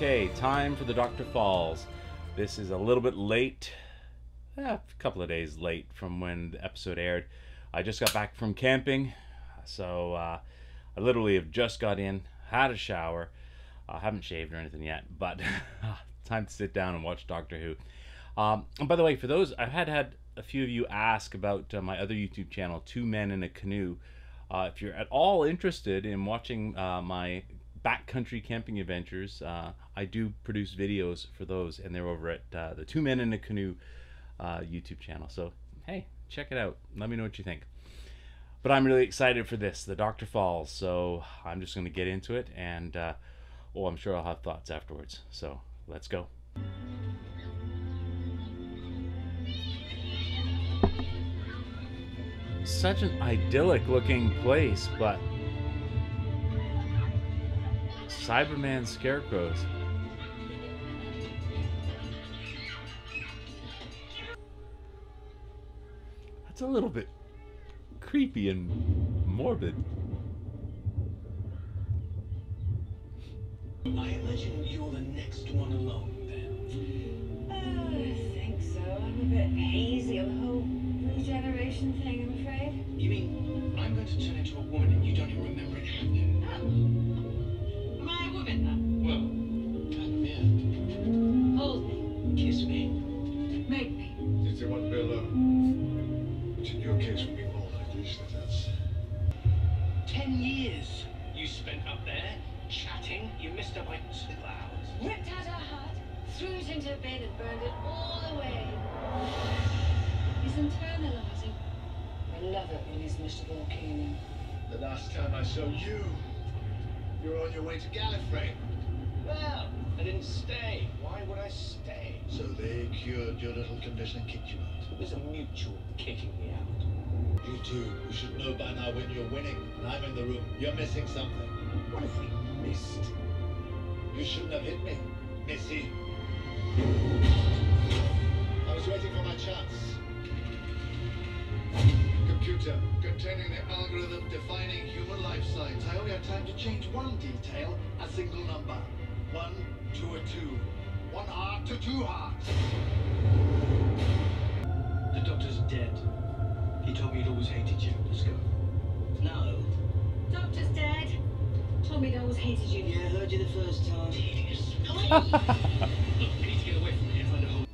Okay, time for the Dr. Falls. This is a little bit late, a couple of days late from when the episode aired. I just got back from camping, so I literally have just got in, had a shower. I haven't shaved or anything yet, but time to sit down and watch Doctor Who. And by the way, for those, I've had a few of you ask about my other YouTube channel, Two Men in a Canoe. If you're at all interested in watching my backcountry camping adventures, I do produce videos for those, and they're over at the Two Men in a Canoe YouTube channel. So hey, check it out. Let me know what you think. But I'm really excited for this, the Dr. Falls. So I'm just going to get into it, and I'm sure I'll have thoughts afterwards. So let's go. Such an idyllic looking place, but Cyberman scarecrows. That's a little bit creepy and morbid. I imagine you're the next one along then. I think so. I'm a bit hazy on the whole regeneration thing, I'm afraid. You mean I'm going to turn into a woman and you don't even remember it happening? Oh. Am I a woman then? Well, kind of, yeah. Hold me. Kiss me. Make me. Did they want Bill which in your case would be more likely, so that's... 10 years you spent up there chatting. You missed her by 2 hours. Ripped out her heart, threw it into a bin and burned it all away. He's internalizing. I love it when he's Mr. Volcano. The last time I saw you, you were on your way to Gallifrey. Well, I didn't stay. Why would I stay? So they cured your little condition and kicked you out. It was a mutual kicking me out. You two, you should know by now when you're winning and I'm in the room. You're missing something. What have we missed? You shouldn't have hit me, Missy. I was waiting for my chance. Computer, containing the algorithm defining human life signs. I only had time to change one detail, a single number. 1 to a 2. 1 heart to 2 hearts. The doctor's dead. He told me he'd always hated you. Let's go. No. Doctor's dead. Told me he'd always hated you. Yeah, I heard you the first time. Hideous. Look, we need to get away from here. Find a hole.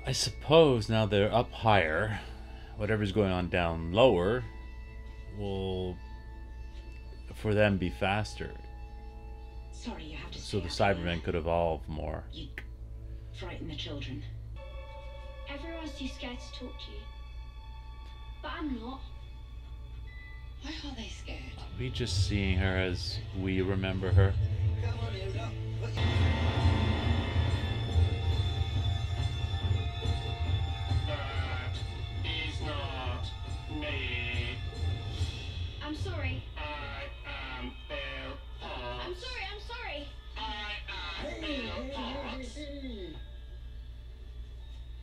I suppose now they're up higher, whatever's going on down lower will, for them, be faster. Sorry, you have to So the stay up Cybermen could evolve more. here. You frighten the children. Everyone's too scared to talk to you. But I'm not. Why are they scared? Are we just seeing her as we remember her? Come on, Hilda. That is not me. I'm sorry. I am Bill Potts. I'm sorry. I'm sorry. I am Bill Potts.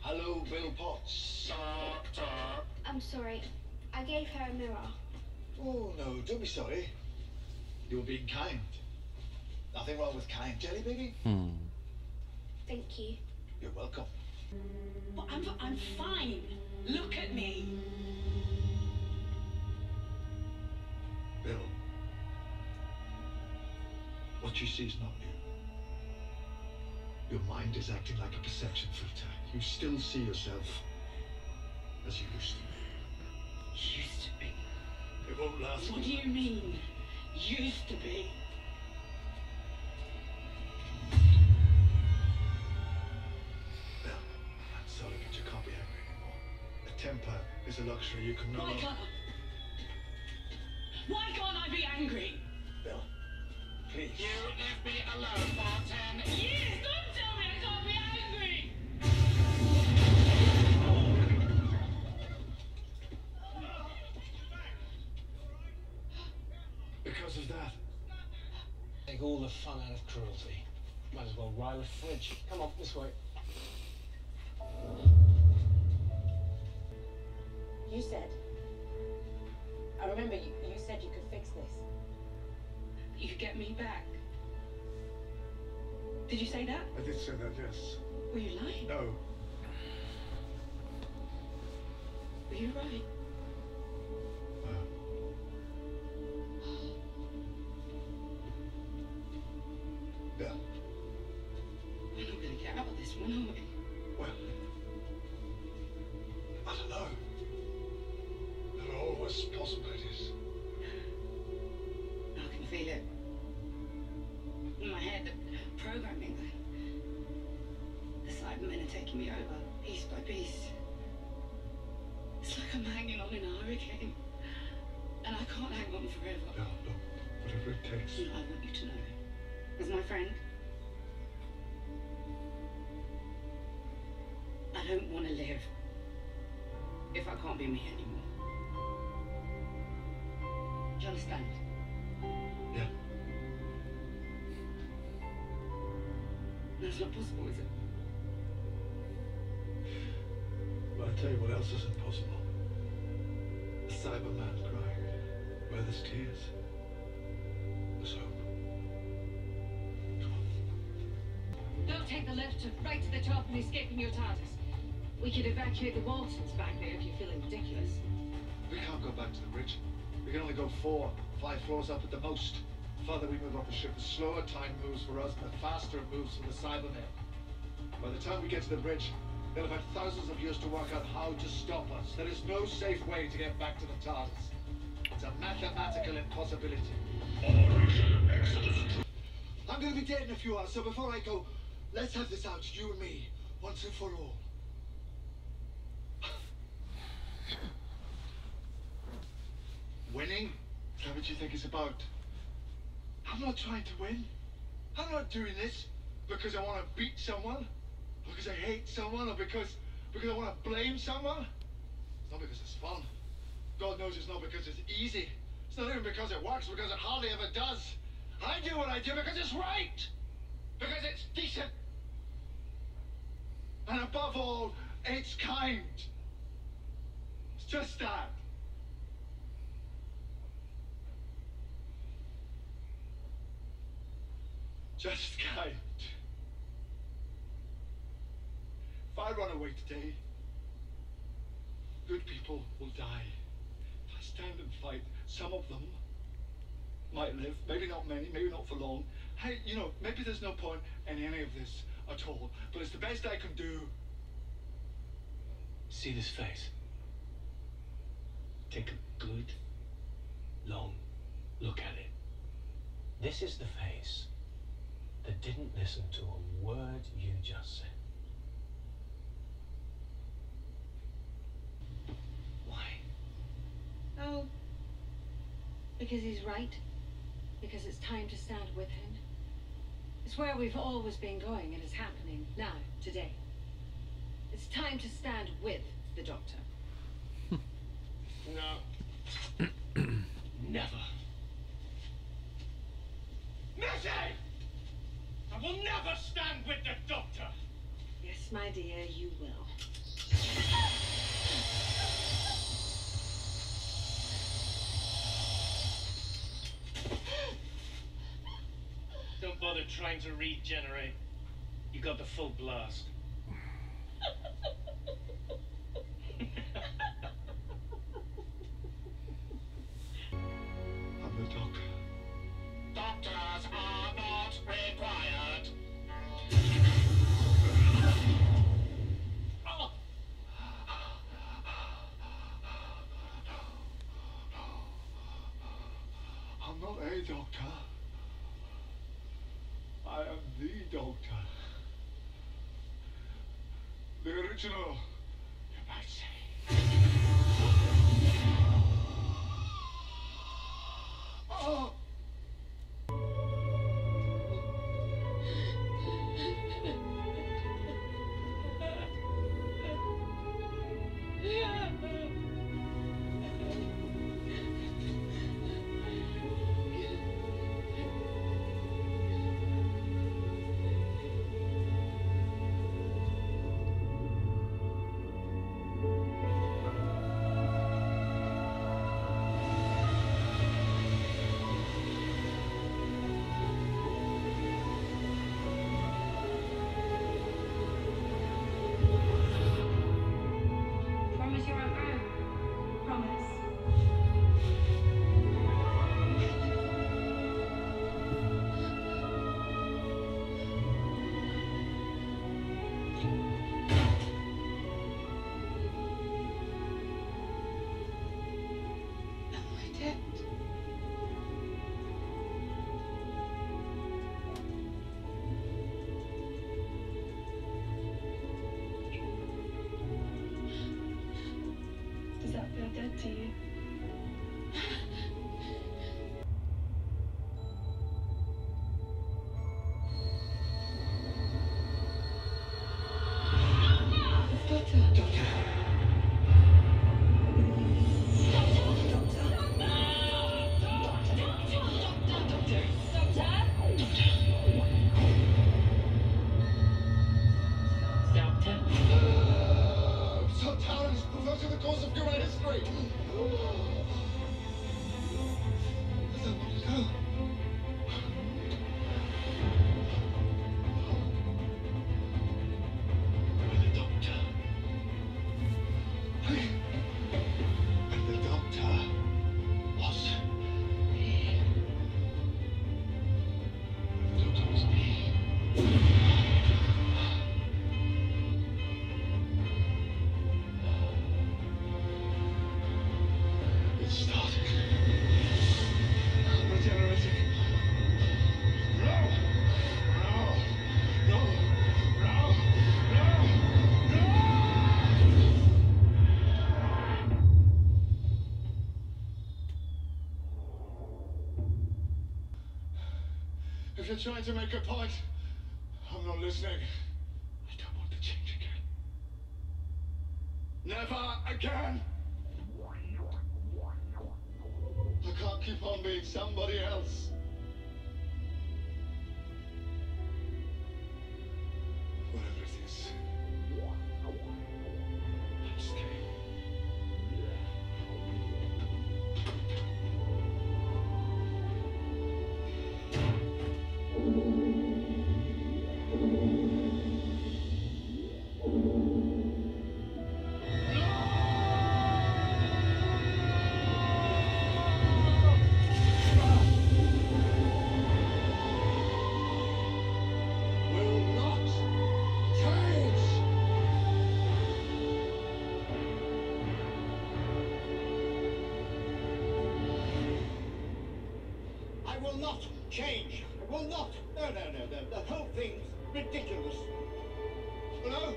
Hello, Bill Potts. Doctor. I'm sorry. I gave her a mirror. Oh, no, don't be sorry. You were being kind. Nothing wrong with kind, Jelly Baby. Thank you. You're welcome. But I'm fine. Look at me. Bill, what you see is not you. Your mind is acting like a perception filter. You still see yourself as you used to be. Used to be. It won't last. What do you mean? Used to be. Bill, I'm sorry, but you can't be angry anymore. A temper is a luxury you can no Why longer... can't I be angry? Bill, please. You left me alone for 10 years. Yes, don't tell me I can't be angry. Because of that. Take all the fun out of cruelty. Might as well ride a fridge. Come on, this way. You said. I remember you said you could fix this. You could get me back. Did you say that? I did say that, yes. Were you lying? No. Were you right? Yeah. We're not going to get out of this one, are we? Well, I don't know. There are always possibilities. I can feel it. In my head, the programming, the Cybermen are taking me over, piece by piece. It's like I'm hanging on in a hurricane. And I can't hang on forever. No, whatever it takes. No, I want you to know. As my friend, I don't want to live if I can't be me anymore. Do you understand? Yeah. That's not possible, is it? Well, I'll tell you what else isn't possible. A Cyberman crying. Where there's tears, there's hope. Come on. Don't take the lift right to the top and escape in your TARDIS. We could evacuate the Waltons back there if you're feeling ridiculous. We can't go back to the bridge. We can only go 4, 5 floors up at the most. The farther we move up the ship, the slower time moves for us, and the faster it moves for the Cybermen. By the time we get to the bridge, they'll have had thousands of years to work out how to stop us. There is no safe way to get back to the TARDIS. It's a mathematical impossibility. I'm going to be dead in a few hours, so before I go, let's have this out, you and me, once and for all. Winning? Is that what you think it's about? I'm not trying to win. I'm not doing this because I want to beat someone, because I hate someone, or because I want to blame someone. It's not because it's fun. God knows it's not because it's easy. It's not even because it works, because it hardly ever does. I do what I do because it's right. Because it's decent. And above all, it's kind. It's just that. Just kind. If I run away today, good people will die. If I stand and fight, some of them might live. Maybe not many, maybe not for long. Hey, you know, maybe there's no point in any of this at all. But it's the best I can do. See this face? Take a good, long look at it. This is the face that didn't listen to a word you just said. Why? Oh, because he's right. Because it's time to stand with him. It's where we've always been going, and it's happening now, today. It's time to stand with the Doctor. No. Never. Missy! I will never stand with the Doctor! Yes, my dear, you will. Don't bother trying to regenerate. You got the full blast. I'm the Doctor. Doctors are not required. Oh. I'm not a doctor. I am the Doctor. The original, you might say. Oh! Wait. I don't want to go. With the doctor. And the doctor was me. The doctor was me. It started. Regenerating. No! No! No! No! No! No! If you're trying to make a point, I'm not listening. I don't want to change again. Never again! I can't keep on being somebody else. Whatever it is, I'm staying. Will not change. I will not change. I will not. No. The whole thing's ridiculous. Hello?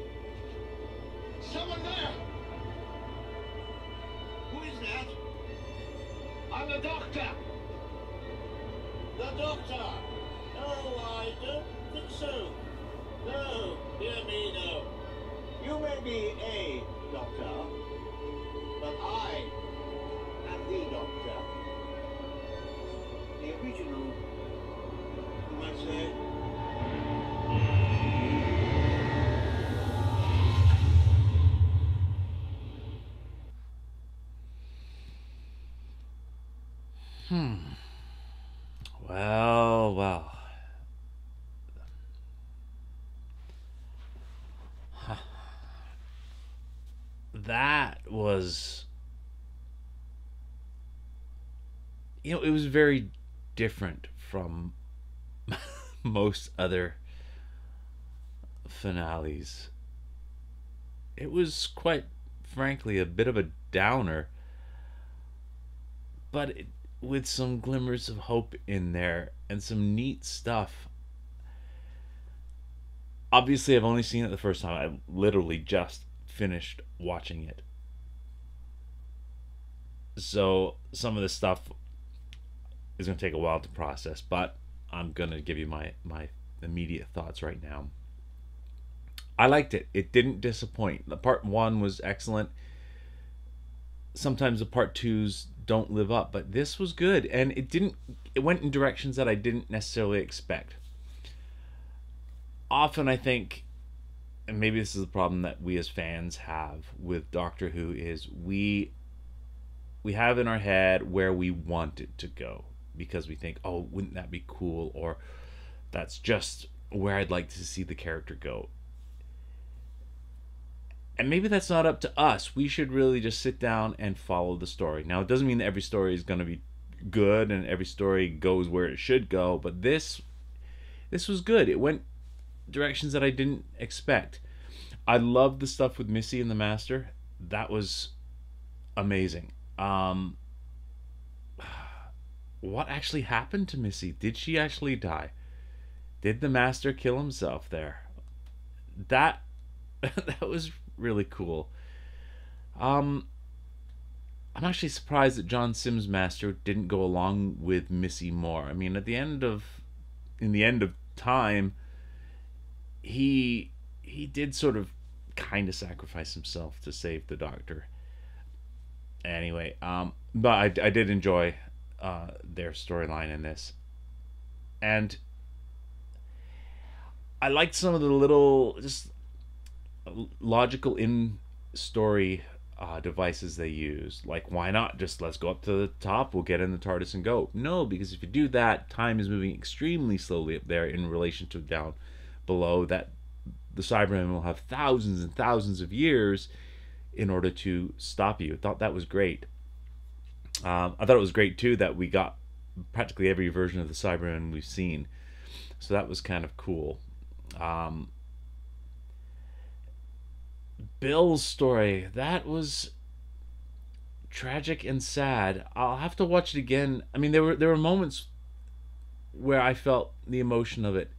Someone there? Who is that? I'm the doctor. The doctor. No, I don't think so. No, dear me, no. You may be a doctor, but I am the doctor. The original, you might say. Well. That was, it was very different from most other finales. It was quite frankly a bit of a downer, but with some glimmers of hope in there and some neat stuff. Obviously, I've only seen it the first time. I literally just finished watching it. So some of this stuff is going to take a while to process, but I'm going to give you my immediate thoughts right now. I liked it. It didn't disappoint. The part one was excellent. Sometimes the part twos don't live up, but this was good, and it went in directions that I didn't necessarily expect. Often I think, and maybe this is the problem that we as fans have with Doctor Who, is we have in our head where we want it to go, because we think, oh, wouldn't that be cool, or that's just where I'd like to see the character go. And maybe that's not up to us. We should really just sit down and follow the story. Now, it doesn't mean that every story is going to be good and every story goes where it should go, but this was good. It went directions that I didn't expect. I loved the stuff with Missy and the Master. That was amazing. What actually happened to Missy? Did she actually die? Did the Master kill himself there? That was really cool. I'm actually surprised that John Sims' Master didn't go along with Missy more. I mean, in the end of time, he did sort of kind of sacrifice himself to save the Doctor. Anyway, but I did enjoy their storyline in this, and I liked some of the little just logical in story devices they used. Like, why not just let's go up to the top, we'll get in the TARDIS and go? No, because if you do that, time is moving extremely slowly up there in relation to down below. That the Cybermen will have thousands and thousands of years in order to stop you. I thought that was great. I thought it was great too that we got practically every version of the Cybermen we've seen, so that was kind of cool. Bill's story, that was tragic and sad. I'll have to watch it again. I mean, there were moments where I felt the emotion of it.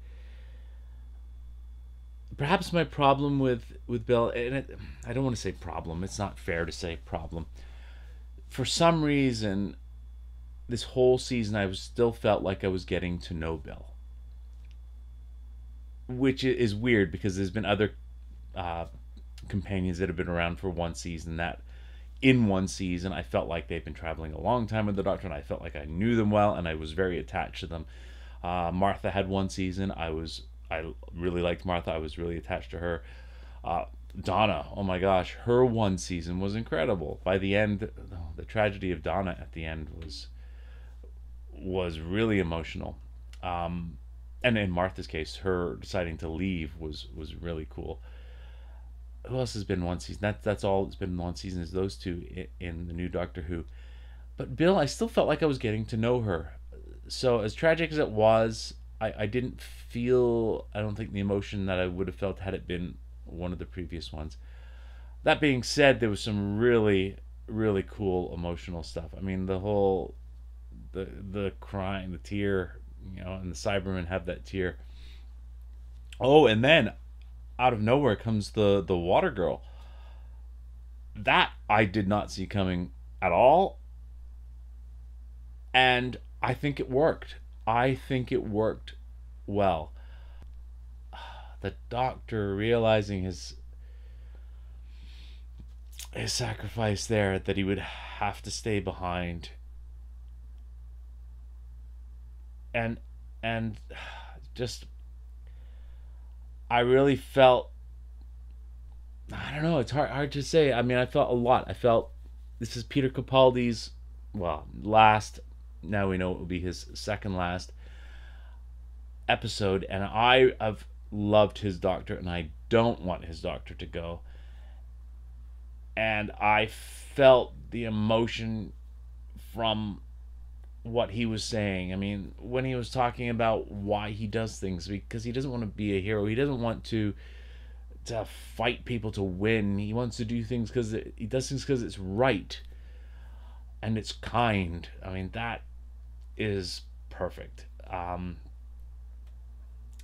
Perhaps my problem with Bill, and I don't want to say problem. It's not fair to say problem. For some reason, this whole season, I still felt like I was getting to know Bill, which is weird because there's been other companions that have been around for one season that in one season I felt like they've been traveling a long time with the Doctor, and I felt like I knew them well and I was very attached to them. Martha had one season. I really liked Martha. I was really attached to her. Donna, oh my gosh, her one season was incredible. By the end, the tragedy of Donna at the end was really emotional. And in Martha's case, her deciding to leave was really cool. Who else has been one season? That's all that's been one season, is those two in the new Doctor Who. But Bill, I still felt like I was getting to know her. So as tragic as it was, I didn't feel, I don't think, the emotion that I would have felt had it been one of the previous ones. That being said, there was some really, really cool emotional stuff. I mean, the whole, the crying, the tear, and the Cybermen have that tear. Oh, and then out of nowhere comes the water girl. That I did not see coming at all. And I think it worked. I think it worked well. The Doctor realizing his sacrifice there, that he would have to stay behind. And just, I really felt, I don't know, it's hard to say. I mean, I felt a lot. I felt this is Peter Capaldi's, last, now we know it will be his second last episode, and I have loved his Doctor, and I don't want his Doctor to go. And I felt the emotion from what he was saying. I mean, when he was talking about why he does things, because he doesn't want to be a hero. He doesn't want to fight people to win. He wants to do things because he does things because it's right and it's kind. I mean, that is perfect.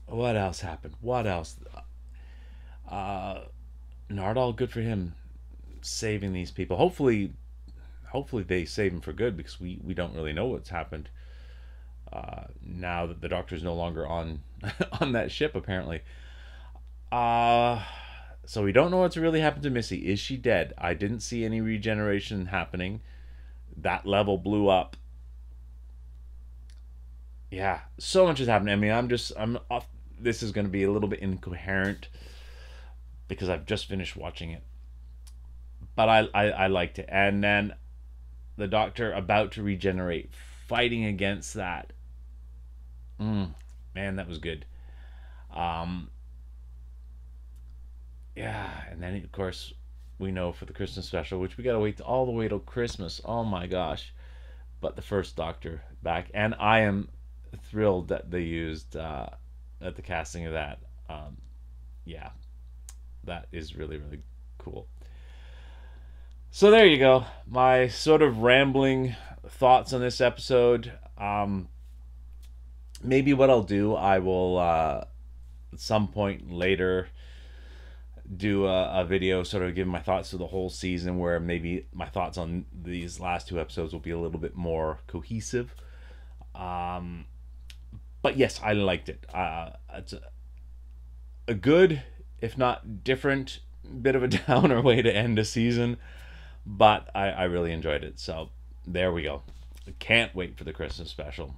What else happened? What else? Nardal, good for him, saving these people. Hopefully they save him for good, because we don't really know what's happened now that the Doctor's no longer on on that ship, apparently. So we don't know what's really happened to Missy. Is she dead? I didn't see any regeneration happening. That level blew up. Yeah, so much is happening. I mean, I'm off. This is going to be a little bit incoherent because I've just finished watching it, but I liked it. And then the Doctor about to regenerate, fighting against that. Man, that was good. Yeah, and then of course we know for the Christmas special, which we gotta wait all the way till Christmas. Oh my gosh! But the first Doctor back, and I am thrilled that they used at the casting of that. Yeah, that is really, really cool. So there you go, my sort of rambling thoughts on this episode. Maybe what I'll do, I will at some point later do a video sort of giving my thoughts to the whole season, where maybe my thoughts on these last two episodes will be a little bit more cohesive. But yes, I liked it. It's a good, if not different, bit of a downer way to end a season, but I really enjoyed it. So there we go. Can't wait for the Christmas special.